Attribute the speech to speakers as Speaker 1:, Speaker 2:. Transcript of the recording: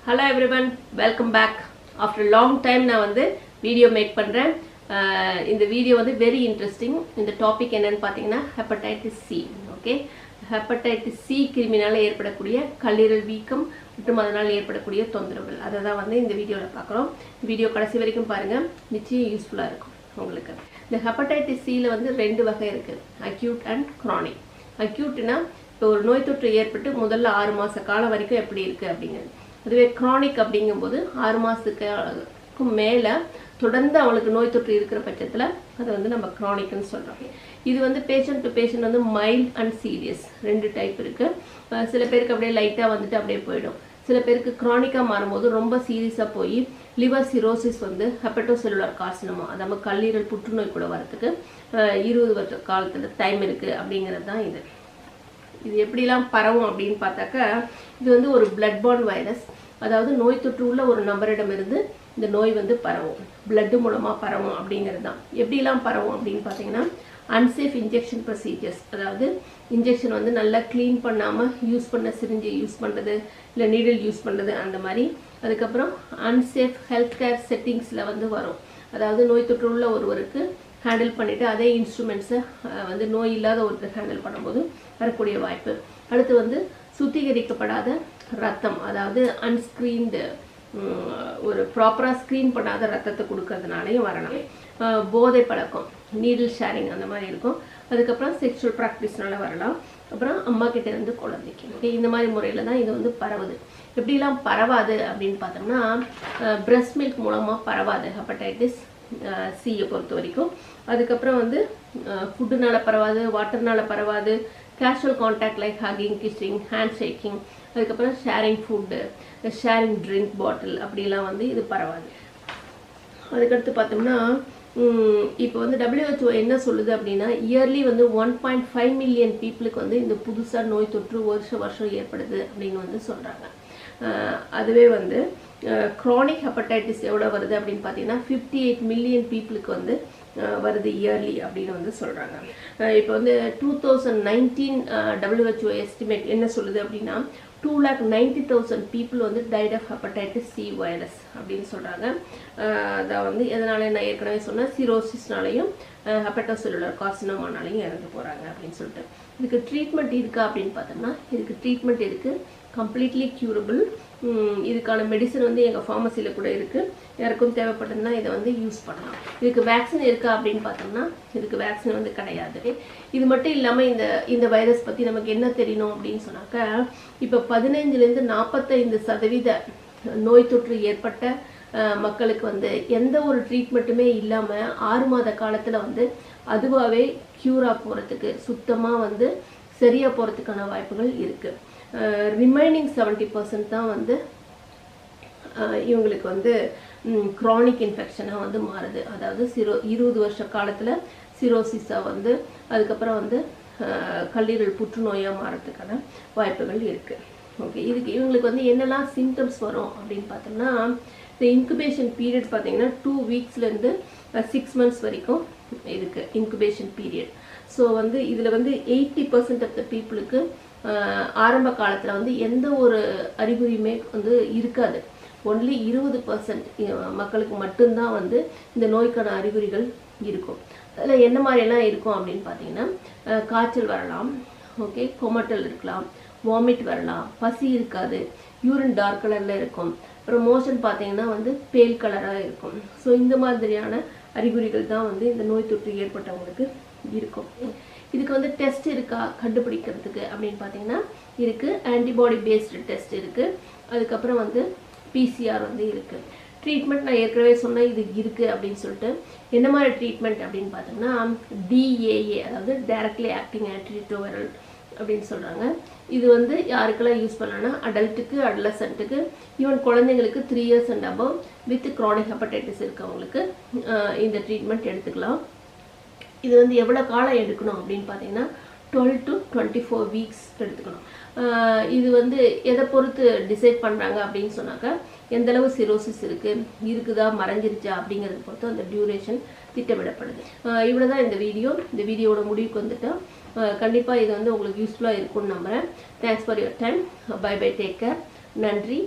Speaker 1: Hello everyone, welcome back. After a long time நான் வந்து video make பண்றேன். இந்த வீடியோ வந்து வெரி இன்ட்ரெஸ்டிங். இந்த டாபிக் என்னன்னு பார்த்தீங்கன்னா hepatitis C. Okay, hepatitis C கிருமினால ஏற்படக்கூடிய கல்லீரல் வீக்கம் மற்றும் அதனால் ஏற்படக்கூடிய தொந்தரவுகள் அதை தான் வந்து இந்த வீடியோவில் பார்க்குறோம். வீடியோ கடைசி வரைக்கும் பாருங்க, நிச்சயம் யூஸ்ஃபுல்லாக இருக்கும் உங்களுக்கு. இந்த ஹெப்படைட்டிஸ் சியில் வந்து ரெண்டு வகை இருக்குது, அக்யூட் அண்ட் க்ரானிக். அக்யூட்னா இப்போ ஒரு நோய் தொற்று ஏற்பட்டு முதல்ல 6 மாத காலம் வரைக்கும் எப்படி இருக்குது அப்படிங்கிறது. அதுவே க்ரானிக் அப்படிங்கும்போது 6 மாதத்துக்கு மேலே தொடர்ந்து அவங்களுக்கு நோய் தொற்று இருக்கிற பட்சத்தில் அதை வந்து நம்ம க்ரானிக்னு சொல்கிறோம். இது வந்து பேஷண்ட் டு பேஷண்ட் வந்து மைல்ட் அண்ட் சீரியஸ் ரெண்டு டைப் இருக்குது. சில பேருக்கு அப்படியே லைட்டாக வந்துட்டு அப்படியே போயிடும். சில பேருக்கு க்ரானிக்காக மாறும்போது ரொம்ப சீரியஸாக போய் லிவர் சிரோசிஸ் வந்து ஹெப்படோசெல்லுலர் கார்சினோமா, அதாவது கல்லீரல் புற்றுநோய் கூட வரத்துக்கு 20 வருஷ காலத்தில் டைம் இருக்குது அப்படிங்கிறது தான் இது. இது எப்படிலாம் பரவும் அப்படின்னு பார்த்தாக்கா, இது வந்து ஒரு பிளட் பார்ன் வைரஸ். அதாவது நோய் தொற்று உள்ள ஒரு நபரிடமிருந்து இந்த நோய் வந்து பரவும், பிளட்டு மூலமாக பரவும் அப்படிங்கிறது தான். எப்படிலாம் பரவும் அப்படின்னு பார்த்தீங்கன்னா, அன்சேஃப் இன்ஜெக்ஷன் ப்ரொசீஜர்ஸ், அதாவது இன்ஜெக்ஷன் வந்து நல்லா க்ளீன் பண்ணாமல் யூஸ் பண்ண சிரிஞ்சு யூஸ் பண்ணுறது, இல்லை நீடில் யூஸ் பண்ணுறது அந்த மாதிரி. அதுக்கப்புறம் அன்சேஃப் ஹெல்த் கேர் செட்டிங்ஸில் வந்து வரும். அதாவது நோய் தொற்று உள்ள ஒருவருக்கு ஹேண்டில் பண்ணிவிட்டு அதே இன்ஸ்ட்ருமெண்ட்ஸை வந்து நோய் இல்லாத ஒருத்தர் ஹேண்டில் பண்ணும்போது வரக்கூடிய வாய்ப்பு. அடுத்து வந்து சுத்திகரிக்கப்படாத ரத்தம், அதாவது அன்ஸ்க்ரீன்டு ஒரு ப்ராப்பராக ஸ்க்ரீன் பண்ணாத ரத்தத்தை கொடுக்கறதுனாலையும் வரலாம். போதை பழக்கம், நீடில் ஷேரிங் அந்த மாதிரி இருக்கும். அதுக்கப்புறம் செக்ஷுவல் ப்ராக்டிஸ்னால வரலாம். அப்புறம் அம்மா கிட்ட இருந்து குழந்தைக்கு. ஓகே, இந்த மாதிரி முறையில் தான் இது வந்து பரவுது. எப்படிலாம் பரவாது அப்படின்னு பார்த்தோம்னா, பிரெஸ்ட் மில்க் மூலமாக பரவாது ஹெப்படைட்டிஸ் சியை பொறுத்த வரைக்கும். அதுக்கப்புறம் வந்து ஃபுட்டுனால பரவாது, வாட்டர்னால பரவாது, casual contact like hugging, kissing, hand shaking, அதுக்கப்புறம் ஷேரிங் ஃபுட்டு, ஷேரிங் ட்ரிங்க் பாட்டில் அப்படிலாம் வந்து இது பரவாது. அதுக்கடுத்து பார்த்தோம்னா, இப்போ வந்து WHO என்ன சொல்லுது அப்படின்னா, இயர்லி வந்து 1.5 மில்லியன் பீப்புளுக்கு வந்து இந்த புதுசாக நோய் தொற்று வருஷம் ஏற்படுது அப்படின்னு வந்து சொல்கிறாங்க. அதுவே வந்து க்ரானிக் ஹெப்படைட்டிஸ் எவ்வளோ வருது அப்படின்னு பார்த்தீங்கன்னா 58 மில்லியன் பீப்புளுக்கு வந்து வருது இயர்லி அப்படின்னு வந்து சொல்கிறாங்க. இப்போ வந்து 2019 WHO எஸ்டிமேட் என்ன சொல்லுது அப்படின்னா, 2,90,000 பீப்புள் வந்து died of hepatitis C virus அப்படின்னு சொல்கிறாங்க. அதான் வந்து எதனால நான் ஏற்கனவே சொன்னேன், சிரோசிஸ்னாலையும் ஹெப்படோசெல்லுலர் கார்சினோமானாலையும் இறந்து போகிறாங்க அப்படின்னு சொல்லிட்டு. இதுக்கு ட்ரீட்மெண்ட் இருக்கா அப்படின்னு பார்த்தோம்னா, இதுக்கு ட்ரீட்மெண்ட் இருக்குது, கம்ப்ளீட்லி க்யூரபிள். இதுக்கான மெடிசன் வந்து எங்கள் ஃபார்மசியில் கூட இருக்குது. யாருக்கும் தேவைப்பட்டதுன்னா இதை வந்து யூஸ் பண்ணலாம். இதுக்கு வேக்சின் இருக்கா அப்படின்னு பார்த்தோம்னா, இதுக்கு வேக்சின் வந்து கிடையாது. இது மட்டும் இல்லாமல் இந்த வைரஸ் பற்றி நமக்கு என்ன தெரியணும் அப்படின்னு சொன்னாக்கா, இப்போ 15லேருந்து 45% நோய் தொற்று ஏற்பட்ட மக்களுக்கு வந்து எந்த ஒரு ட்ரீட்மெண்ட்டுமே இல்லாமல் 6 மாத காலத்தில் வந்து அதுவாகவே க்யூராக போகிறதுக்கு, சுத்தமாக வந்து சரியாக போகிறதுக்கான வாய்ப்புகள் இருக்குது. ரிமைனிங் 70% தான் வந்து இவங்களுக்கு வந்து க்ரானிக் இன்ஃபெக்ஷனாக வந்து மாறுது. அதாவது 20 வருஷ காலத்தில் சிரோசிஸாக வந்து, அதுக்கப்புறம் வந்து கல்லீரல் புற்றுநோயாக மாறதுக்கான வாய்ப்புகள் இருக்குது. ஓகே, இதுக்கு இவங்களுக்கு வந்து என்னெல்லாம் சிம்டம்ஸ் வரும் அப்படின்னு பார்த்தோம்னா, இந்த இன்குபேஷன் பீரியட் பார்த்தீங்கன்னா 2 வீக்ஸ்லேருந்து 6 months வரைக்கும் இருக்குது இன்குபேஷன் பீரியட். ஸோ வந்து இதில் வந்து 80% ஆஃப் த பீப்புளுக்கு ஆரம்ப காலத்தில் வந்து எந்த ஒரு அறிகுறியுமே வந்து இருக்காது. ஒன்லி 20% மக்களுக்கு மட்டும்தான் வந்து இந்த நோய்க்கான அறிகுறிகள் இருக்கும். அதில் என்ன மாதிரியெல்லாம் இருக்கும் அப்படின்னு பார்த்தீங்கன்னா, காய்ச்சல் வரலாம், ஓகே, கொமட்டல் இருக்கலாம், வாமிட் வரலாம், பசி இருக்காது, யூரின் டார்க் கலரில் இருக்கும், அப்புறம் மோஷன் பார்த்தீங்கன்னா வந்து பேல் கலராக இருக்கும். ஸோ இந்த மாதிரியான அறிகுறிகள் தான் வந்து இந்த நோய் தொற்று ஏற்பட்டவங்களுக்கு இருக்கும். இதுக்கு வந்து டெஸ்ட் இருக்கா கண்டுபிடிக்கிறதுக்கு அப்படின்னு பார்த்தீங்கன்னா இருக்குது. ஆன்டிபாடி பேஸ்டு டெஸ்ட் இருக்குது. அதுக்கப்புறம் வந்து PCR வந்து இருக்குது. ட்ரீட்மெண்ட் நான் ஏற்கனவே சொன்னேன் இது இருக்குது அப்படின்னு சொல்லிட்டு. என்ன மாதிரி ட்ரீட்மெண்ட் அப்படின்னு பார்த்தோம்னா, DAA, அதாவது டைரக்ட்லி ஆக்டிங் ஆன்டிரிட்ரோவைரல் அப்படின்னு சொல்கிறாங்க. இது வந்து யாருக்கெல்லாம் யூஸ் பண்ணலாம்னா, அடல்ட்டுக்கு, அடலசன்ட்டுக்கு, ஈவன் குழந்தைங்களுக்கு 3 years and above with chronic hepatitis இருக்கவங்களுக்கு இந்த ட்ரீட்மெண்ட் எடுத்துக்கலாம். இது வந்து எவ்வளோ காலம் எடுக்கணும் அப்படின்னு பார்த்தீங்கன்னா 12 to 24 weeks எடுத்துக்கணும். இது வந்து எதை பொறுத்து டிசைட் பண்ணுறாங்க அப்படின்னு சொன்னாக்கா, எந்தளவு சிரோசிஸ் இருக்குதா மறைஞ்சிருச்சா அப்படிங்கிறத பொறுத்து அந்த டியூரேஷன் திட்டமிடப்படுது. இவ்வளோ தான் இந்த வீடியோவோட முடிவுக்கு வந்துட்டோம். கண்டிப்பாக இது வந்து உங்களுக்கு யூஸ்ஃபுல்லாக இருக்கும்னு நம்புகிறேன். Thanks for your time. Bye bye, take care. நன்றி.